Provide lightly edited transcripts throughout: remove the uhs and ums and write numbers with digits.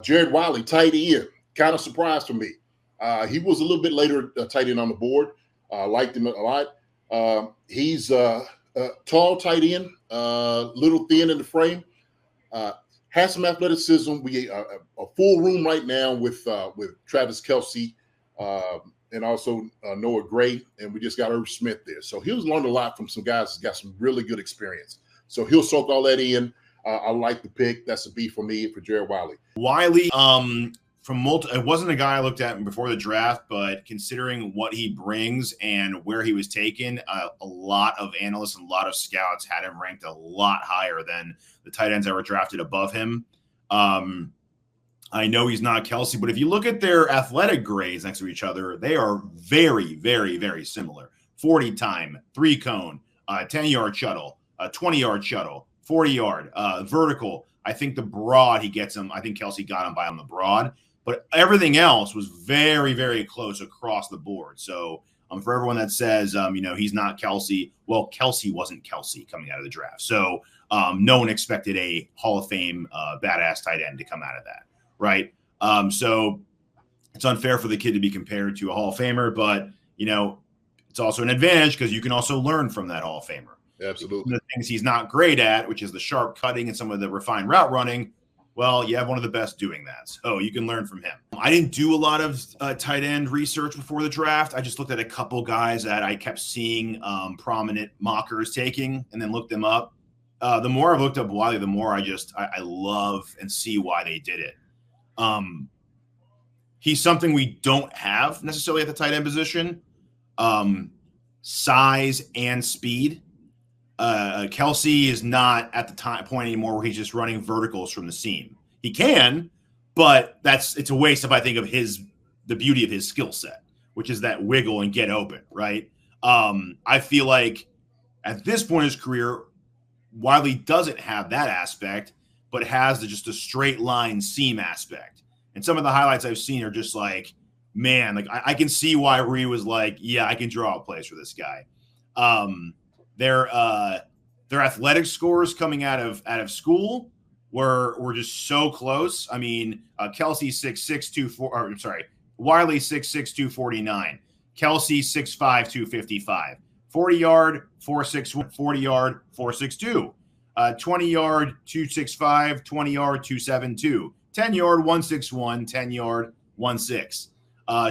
Jared Wiley, tight end, kind of surprised for me. He was a little bit later tight end on the board. Liked him a lot. He's a tall tight end, little thin in the frame. Has some athleticism. We a full room right now with Travis Kelce and also Noah Gray, and we just got Irv Smith there. So he's learned a lot from some guys that's got some really good experience. So he'll soak all that in. I like the pick. That's a B for me for Jared Wiley. Wiley, it wasn't a guy I looked at before the draft, but considering what he brings and where he was taken, a lot of analysts and a lot of scouts had him ranked a lot higher than the tight ends that were drafted above him. I know he's not Kelce, but if you look at their athletic grades next to each other, they are very, very, very similar. 40 time, 3-cone, 10-yard shuttle, 20-yard shuttle, 40-yard, vertical. I think the broad he gets him. I think Kelce got him by on the broad, but everything else was very, very close across the board. So for everyone that says, he's not Kelce, well, Kelce wasn't Kelce coming out of the draft. So no one expected a Hall of Fame badass tight end to come out of that, right? So it's unfair for the kid to be compared to a Hall of Famer, but, it's also an advantage because you can also learn from that Hall of Famer. Absolutely. The things he's not great at, which is the sharp cutting and some of the refined route running, well, you have one of the best doing that. So you can learn from him. I didn't do a lot of tight end research before the draft. I just looked at a couple guys that I kept seeing prominent mockers taking and then looked them up. The more I've looked up Wiley, the more I love and see why they did it. He's something we don't have necessarily at the tight end position. Size and speed. Kelce is not at the point anymore where he's just running verticals from the seam. He can, but it's a waste if I think of the beauty of his skill set, which is that wiggle and get open, right? I feel like at this point in his career, Wiley doesn't have that aspect, but has just a straight line seam aspect. And some of the highlights I've seen are just like, man, like I can see why Ree was like, yeah, I can draw a plays for this guy. Their athletic scores coming out of school were just so close. I mean, Kelce 6'6", Wiley 6'6", 249. Kelce 6'5", 255. 40-yard, 4'6", 40-yard, 4'6", 20-yard, 265, 20-yard, 272. 10-yard, 161, 10-yard, 1.6.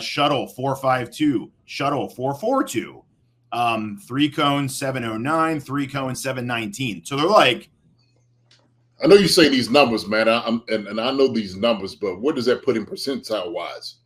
Shuttle 4.52, shuttle 4.42. 3-cone 709, 3-cone 719. So they're like, I know you say these numbers, man. I know these numbers, but what does that put in percentile wise?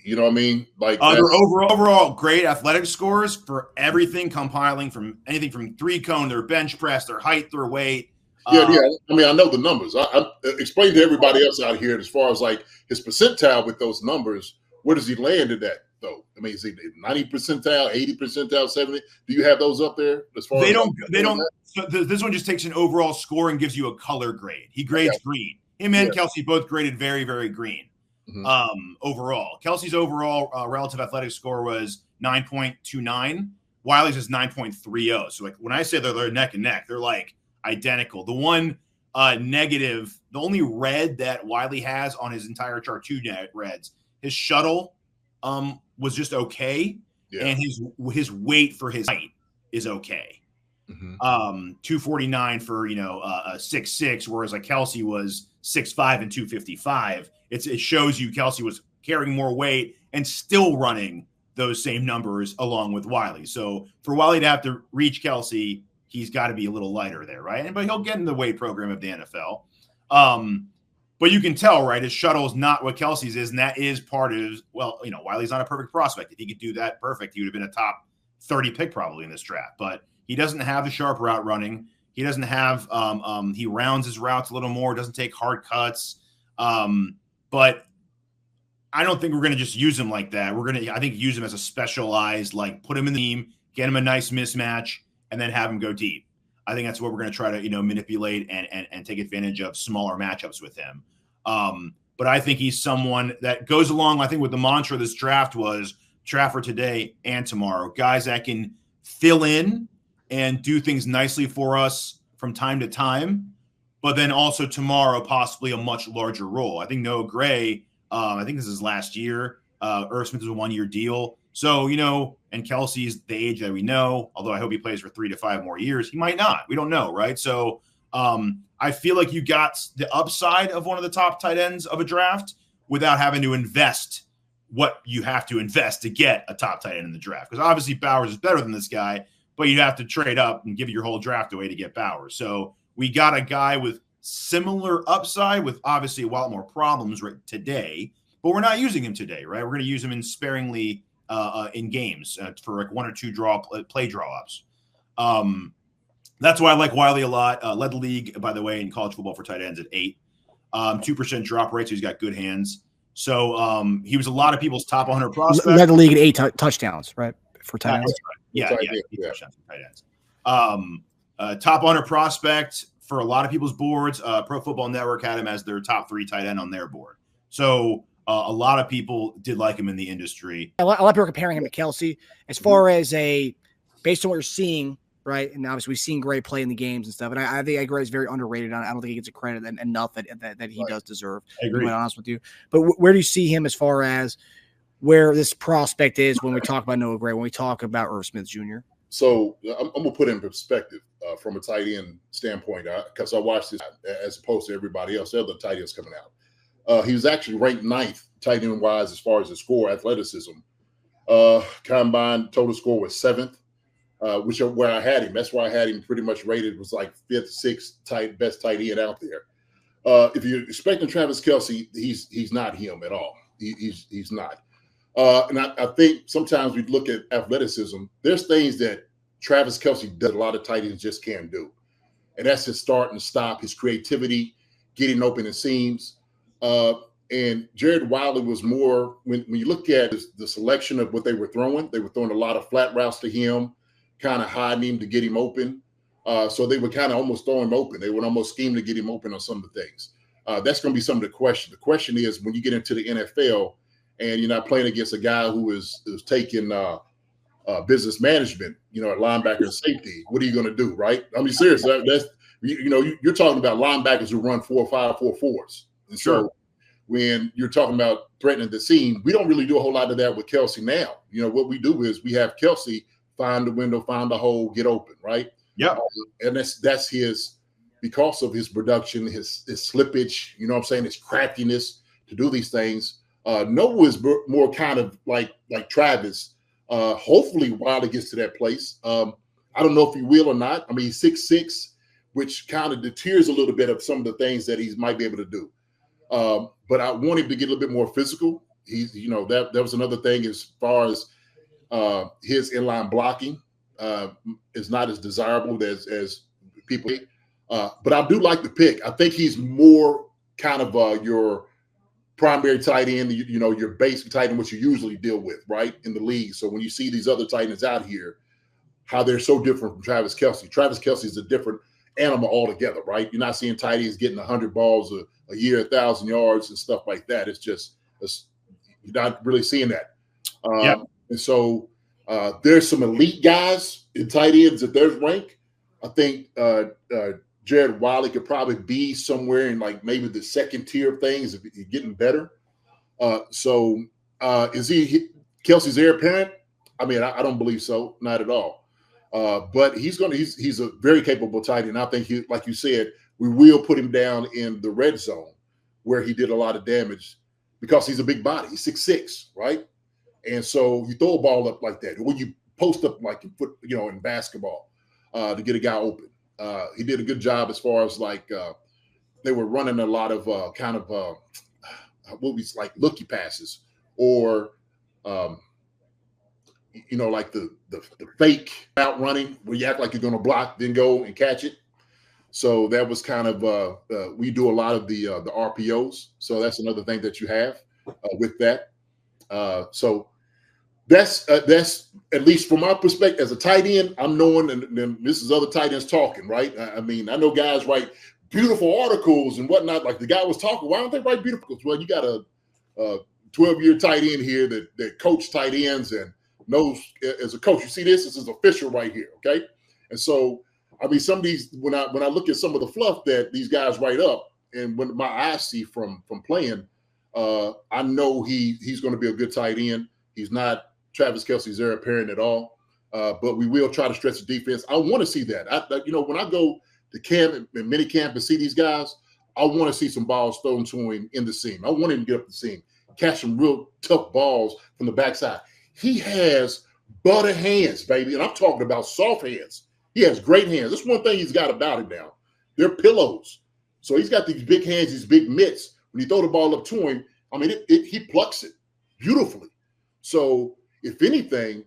You know what I mean? Like their overall great athletic scores for everything, compiling from anything from 3-cone, their bench press, their height, their weight. Yeah. I mean, I know the numbers. I explain to everybody else out here as far as like his percentile with those numbers. Where does he land in that though? I mean, is he 90 percentile, 80 percentile, 70? Do you have those up there as far? They don't. So this one just takes an overall score and gives you a color grade. He grades green. Him and Kelce both graded very, very green. Mm-hmm. Overall, Kelce's overall relative athletic score was 9.29. Wiley's is 9.30. So like when I say they're neck and neck, they're like identical. The one negative, the only red that Wiley has on his entire chart, 2 reds. His shuttle was just okay, and his weight for his height is okay. Mm-hmm. 249 for a 6'6", whereas like Kelce was 6'5" and 255. It shows you Kelce was carrying more weight and still running those same numbers along with Wiley. So for Wiley to have to reach Kelce, he's got to be a little lighter there, right? But he'll get in the weight program of the NFL. But you can tell, right, his shuttle is not what Kelce's is, and that is part of Wiley's not a perfect prospect. If he could do that perfect, he would have been a top 30 pick probably in this draft. But he doesn't have the sharp route running. He doesn't have he rounds his routes a little more, doesn't take hard cuts. But I don't think we're going to just use him like that. We're going to, I think, use him as a specialized, like put him in the team, get him a nice mismatch, and then have him go deep. I think that's what we're going to try to, manipulate and take advantage of smaller matchups with him. But I think he's someone that goes along, I think, with the mantra of this draft was draft for today and tomorrow. Guys that can fill in and do things nicely for us from time to time, but then also tomorrow possibly a much larger role. I think Noah Gray, I think this is last year. Irv Smith is a 1-year deal. So, and Kelce's the age that we know, although I hope he plays for 3 to 5 more years. He might not. We don't know, right? So I feel like you got the upside of one of the top tight ends of a draft without having to invest what you have to invest to get a top tight end in the draft. Because obviously Bowers is better than this guy, but you have to trade up and give your whole draft away to get Bowers. So we got a guy with similar upside with obviously a lot more problems right today, but we're not using him today, right? We're going to use him in sparingly in games for like 1 or 2 play draw ups. That's why I like Wiley a lot. Led the league, by the way, in college football for tight ends at 8. 2% drop rate, so he's got good hands. So he was a lot of people's top 100 prospects. Led the league at 8 touchdowns, right, for tight ends. Right. Yeah. Touchdowns for tight ends. Top 100 prospect for a lot of people's boards. Pro Football Network had him as their top 3 tight end on their board. So a lot of people did like him in the industry. A lot of people are comparing him to Kelce as far as based on what you're seeing, right? And obviously we've seen Gray play in the games and stuff. And I think Gray is very underrated. I don't think he gets a credit enough that he does deserve. I agree. To be honest with you. But where do you see him as far as where this prospect is when we talk about Noah Gray, when we talk about Irv Smith Jr.? So I'm going to put it in perspective from a tight end standpoint, because I watched this as opposed to everybody else, the other tight ends coming out. He was actually ranked 9th tight end wise as far as the score athleticism. Combined total score was 7th, which is where I had him. That's why I had him pretty much rated was like 5th, 6th best tight end out there. If you're expecting Travis Kelce, he's not him at all. He's not. And I think sometimes we look at athleticism. There's things that Travis Kelce does a lot of tight ends just can't do. And that's his start and stop, his creativity, getting open in seams. And Jared Wiley was more, when you look at the selection of what they were throwing a lot of flat routes to him, kind of hiding him to get him open. So they would kind of almost throw him open. They would almost scheme to get him open on some of the things. That's going to be some of the question. The question is when you get into the NFL and you're not playing against a guy who is taking business management, at linebacker and safety, what are you going to do, right? I mean, seriously, that's you're talking about linebackers who run 4.5, 4.4s. And so when you're talking about threatening the seam, we don't really do a whole lot of that with Kelce now. What we do is we have Kelce find the window, find the hole, get open, right? Yeah. And that's his, because of his production, his slippage, his craftiness to do these things. Noah is more kind of like Travis. Hopefully Wiley gets to that place. I don't know if he will or not. I mean, he's 6'6", which kind of deters a little bit of some of the things that he might be able to do. But I want him to get a little bit more physical. He's, that was another thing as far as his inline blocking is not as desirable as people. But I do like the pick. I think he's more kind of your primary tight end, your basic tight end, which you usually deal with, right, in the league. So when you see these other tight ends out here, how they're so different from Travis Kelce. Travis Kelce is a different animal altogether, right? You're not seeing tight ends getting 100 balls a year, 1,000 yards and stuff like that. You're not really seeing that. And so there's some elite guys in tight ends at their rank. I think Jared Wiley could probably be somewhere in like maybe the second tier of things if he's getting better. So is he Kelce's heir apparent? I mean, I don't believe so, not at all. But he's a very capable tight end. I think like you said, we will put him down in the red zone where he did a lot of damage because he's a big body. He's 6'6", right? And so you throw a ball up like that, or you post up like in basketball to get a guy open. He did a good job as far as like they were running a lot of what was like looky passes or like the fake out running where you act like you're going to block, then go and catch it. So that was kind of we do a lot of the RPOs. So that's another thing that you have with that. So that's at least from my perspective as a tight end. I'm knowing, and this is other tight ends talking, right? I mean, I know guys write beautiful articles and whatnot. Like the guy was talking, why don't they write beautiful? Well, you got a 12-year tight end here that coach tight ends and knows as a coach. You see this is official right here, okay? And so I mean, some of these when I look at some of the fluff that these guys write up, and when my eyes see from playing, I know he's going to be a good tight end. He's not Travis Kelce's heir apparent at all, but we will try to stretch the defense. I want to see that. When I go to camp and mini camp and see these guys, I want to see some balls thrown to him in the seam. I want him to get up the seam, catch some real tough balls from the backside. He has butter hands, baby, and I'm talking about soft hands. He has great hands. That's one thing he's got about him now. They're pillows. So he's got these big hands, these big mitts. When you throw the ball up to him, I mean, he plucks it beautifully. So if anything,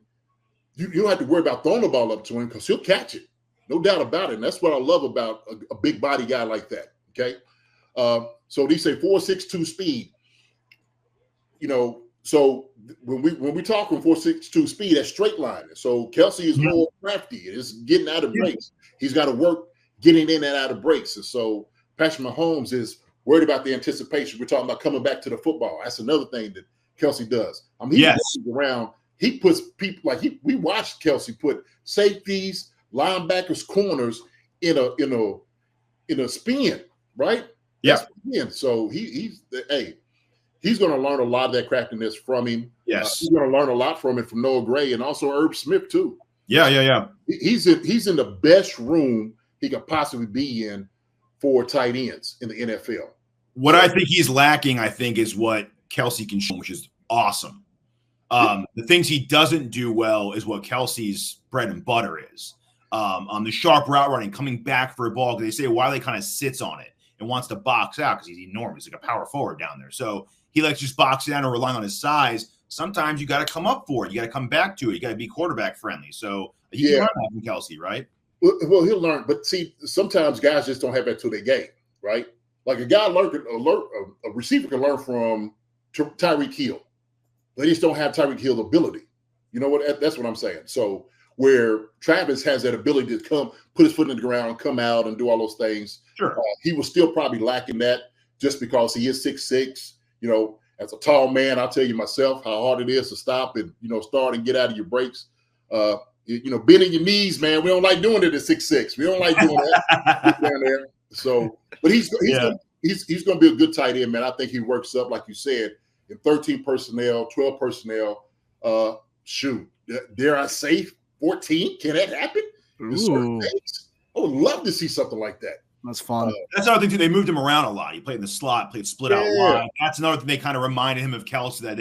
you don't have to worry about throwing the ball up to him because he'll catch it. No doubt about it. And that's what I love about a big body guy like that, okay? So they say 4.62 speed. So when we talk from 4.62 speed, that's straight line. So Kelce is more crafty. It's getting out of breaks. He's got to work getting in and out of breaks. And so Patrick Mahomes is worried about the anticipation. We're talking about coming back to the football. That's another thing that Kelce does. I mean, he walks around. He puts people we watched Kelce put safeties, linebackers, corners in a spin, right? Yeah. So he's going to learn a lot of that craftiness from him. Yes. He's going to learn a lot from it from Noah Gray and also Herb Smith too. Yeah. He's in the best room he could possibly be in for tight ends in the NFL. What I think he's lacking, is what Kelce can show, which is awesome. The things he doesn't do well is what Kelce's bread and butter is. On the sharp route running, coming back for a ball, because they say Wiley kind of sits on it and wants to box out because he's enormous, like a power forward down there. So he likes to just box it down and relying on his size. Sometimes you got to come up for it. You got to come back to it. You got to be quarterback friendly. So you can learn that from Kelce, right? Well, he'll learn. But see, sometimes guys just don't have that to their game, right? Like a receiver can learn from Tyreek Hill. They just don't have Tyreek Hill's ability. You know what? That's what I'm saying. So where Travis has that ability to come, put his foot in the ground, come out and do all those things. Sure. He was still probably lacking that just because he is 6'6". As a tall man, I'll tell you myself how hard it is to stop and, start and get out of your breaks. Bending your knees, man. We don't like doing it at 6'6". We don't like doing that down there. So, but he's going to be a good tight end, man. I think he works up, like you said, in 13 personnel, 12 personnel. Shoot, dare I say 14? Can that happen? I would love to see something like that. That's fun. That's another thing too. They moved him around a lot. He played in the slot, played split out wide. That's another thing they kind of reminded him of Kelce, that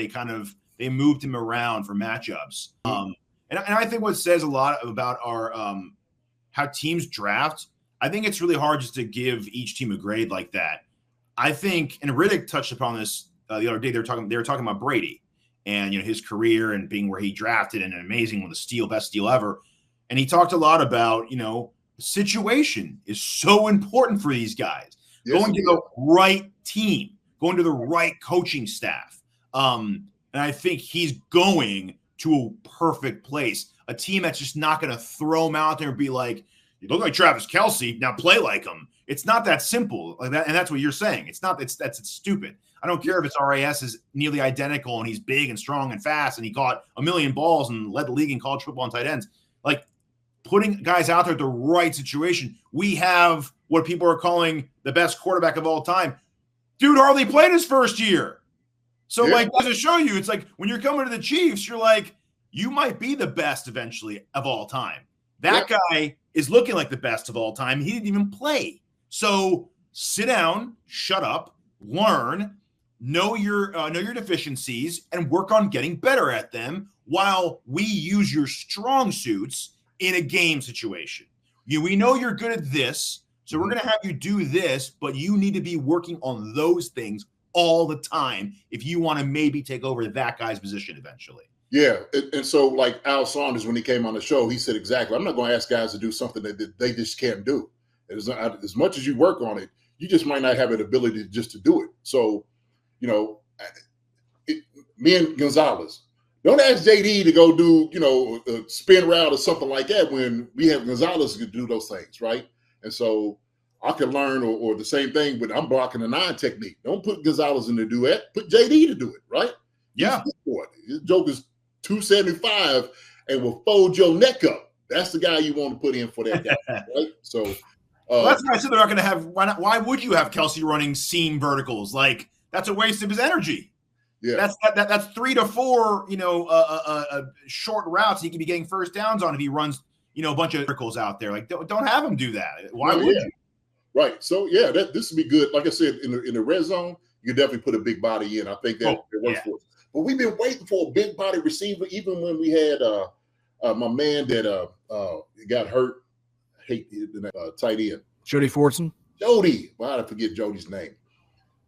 they moved him around for matchups. And I think what says a lot about our how teams draft. I think it's really hard just to give each team a grade like that. I think, and Riddick touched upon this the other day. They were talking about Brady and his career and being where he drafted and amazing with a best steal ever. And he talked a lot about situation is so important for these guys. Yes, going to the right team, going to the right coaching staff. And I think he's going to a perfect place, a team that's just not going to throw him out there and be like, you look like Travis Kelce, now play like him. It's not that simple like that. And that's what you're saying. It's stupid. I don't care if its RAS is nearly identical and he's big and strong and fast and he caught a million balls and led the league in college football and tight ends. Like, putting guys out there at the right situation. We have what people are calling the best quarterback of all time. Dude hardly played his first year. So, to show you, it's like when you're coming to the Chiefs, you're like, you might be the best eventually of all time. That guy is looking like the best of all time. He didn't even play. So sit down, shut up, learn, know your deficiencies, and work on getting better at them while we use your strong suits in a game situation. We know you're good at this, so we're going to have you do this, but you need to be working on those things all the time if you want to maybe take over that guy's position eventually. Yeah, and so like Al Saunders, when he came on the show, he said exactly, I'm not going to ask guys to do something that they just can't do. As much as you work on it, you just might not have an ability just to do it. So, me and Gonzalez, don't ask JD to go do, a spin route or something like that when we have Gonzalez to do those things, right? And so I can learn or the same thing, but I'm blocking the 9 technique. Don't put Gonzalez in the duet. Put JD to do it, right? Yeah. His joke is 275 and will fold your neck up. That's the guy you want to put in for that guy, right? So well, that's why I said they're not going to have. Why would you have Kelce running seam verticals? Like that's a waste of his energy. Yeah, that's 3 to 4, short routes he could be getting first downs on if he runs, a bunch of verticals out there. Like don't have him do that. Why would you? Right. So yeah, this would be good. Like I said, in the red zone, you definitely put a big body in. I think that it works for us. But we've been waiting for a big body receiver, even when we had my man that got hurt. I hate tight end. Jody Fortson. Jody. Why did I forget Jody's name?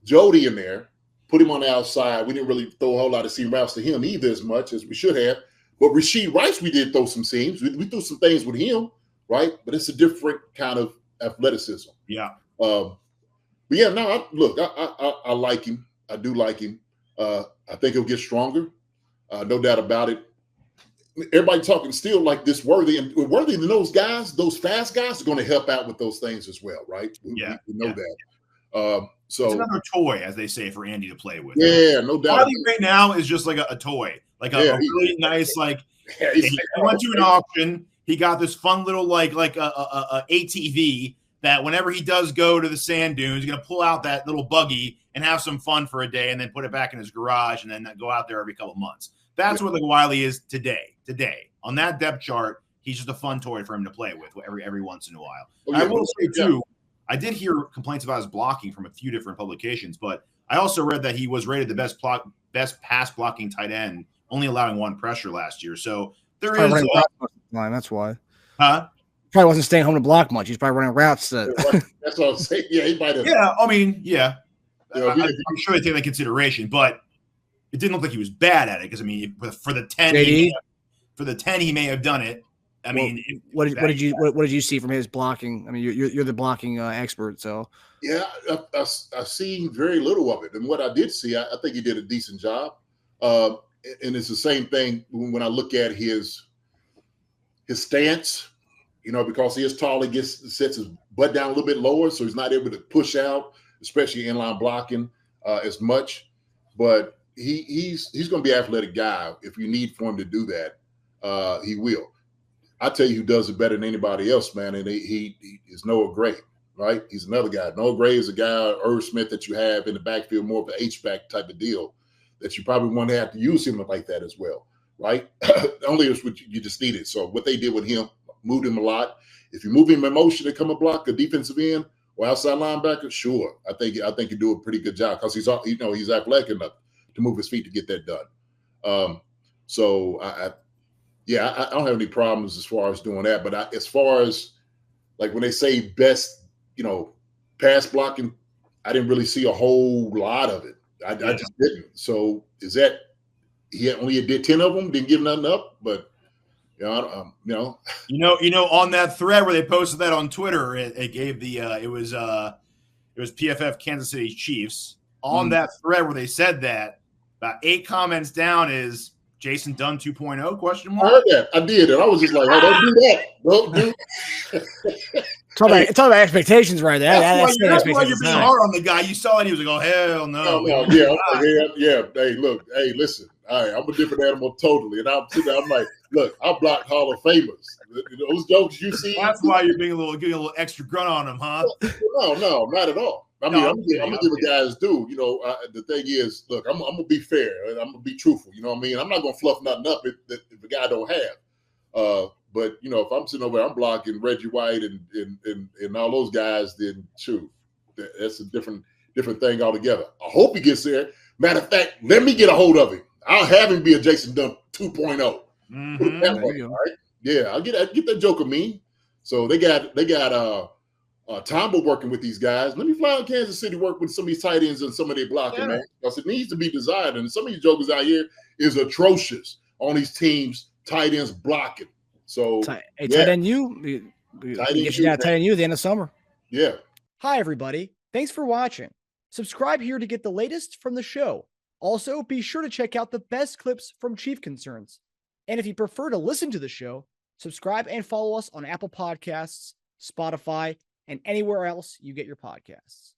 Jody in there. Put him on the outside. We didn't really throw a whole lot of seam routes to him either as much as we should have. But Rashid Rice, we did throw some seams. We threw some things with him, right? But it's a different kind of athleticism. Yeah. But yeah, no, I like him. I do like him. I think he'll get stronger. No doubt about it. Everybody talking still like this Worthy, and Worthy than those guys, those fast guys are going to help out with those things as well, right? We know that. So it's another toy, as they say, for Andy to play with. Yeah, no doubt. Worthy right now is just like a toy, like a really nice, like he went to an auction. He got this fun little like a ATV that whenever he does go to the sand dunes, he's going to pull out that little buggy and have some fun for a day and then put it back in his garage and then go out there every couple of months. That's what Wiley is today. Today, on that depth chart, he's just a fun toy for him to play with every once in a while. I will say, too, I did hear complaints about his blocking from a few different publications, but I also read that he was rated the best pass blocking tight end, only allowing one pressure last year. So there is that's why. Huh? Probably wasn't staying home to block much. He's probably running routes. That's what I'm saying. Yeah, he might have. Yeah, I mean, yeah. I'm sure they take that into consideration, but it didn't look like he was bad at it because, I mean, for the 10, he may have done it. I mean, what did you see from his blocking? I mean, you're the blocking expert, so yeah, I see very little of it, and what I did see, I think he did a decent job. And it's the same thing when I look at his stance, because he is tall, he sets his butt down a little bit lower, so he's not able to push out, especially inline blocking as much. But he's going to be an athletic guy. If you need for him to do that, he will. I tell you who does it better than anybody else, man, and he is Noah Gray, right? He's another guy. Noah Gray is a guy, Irv Smith, that you have in the backfield, more of an H-back type of deal, that you probably want to have to use him like that as well, right? Only is what you just needed. So what they did with him, moved him a lot. If you move him in motion to come and block a defensive end or outside linebacker, sure, I think you do a pretty good job because he's athletic enough to move his feet to get that done. So I don't have any problems as far as doing that. But as far as like when they say best, pass blocking, I didn't really see a whole lot of it. I just didn't. So is that he only did 10 of them, didn't give nothing up? But on that thread where they posted that on Twitter, it gave the it was PFF Kansas City Chiefs on that thread where they said that. About 8 comments down is Jason Dunn 2.0 question mark. I heard that. I did, and I was just like, "Oh, don't do that. Don't do." Talk about expectations right there. That's why you're being hard on the guy. You saw it, he was like, "Oh hell no." Yeah. Hey, look. Hey, listen. All right, I'm a different animal totally, and I'm like, look, I blocked Hall of Famers. Those jokes you see. That's why you're getting a little extra grunt on him, huh? No, not at all. I'm gonna give a guy's due. The thing is, look, I'm gonna be fair and I'm gonna be truthful. You know what I mean? I'm not gonna fluff nothing up if the guy don't have. But if I'm sitting over there, I'm blocking Reggie White and all those guys, then shoot, that's a different thing altogether. I hope he gets there. Matter of fact, let me get a hold of him. I'll have him be a Jason Dunn 2.0. Mm-hmm. That way, all right? Yeah, I'll get that joke of me. So they got Tombo working with these guys. Let me fly out Kansas City, work with some of these tight ends and some of their blocking, man. Because it needs to be desired. And some of these jokers out here is atrocious on these teams, tight ends blocking. So tight end you tight end you at the end of summer. Yeah. Hi, everybody. Thanks for watching. Subscribe here to get the latest from the show. Also, be sure to check out the best clips from Chief Concerns. And if you prefer to listen to the show, subscribe and follow us on Apple Podcasts, Spotify, and anywhere else you get your podcasts.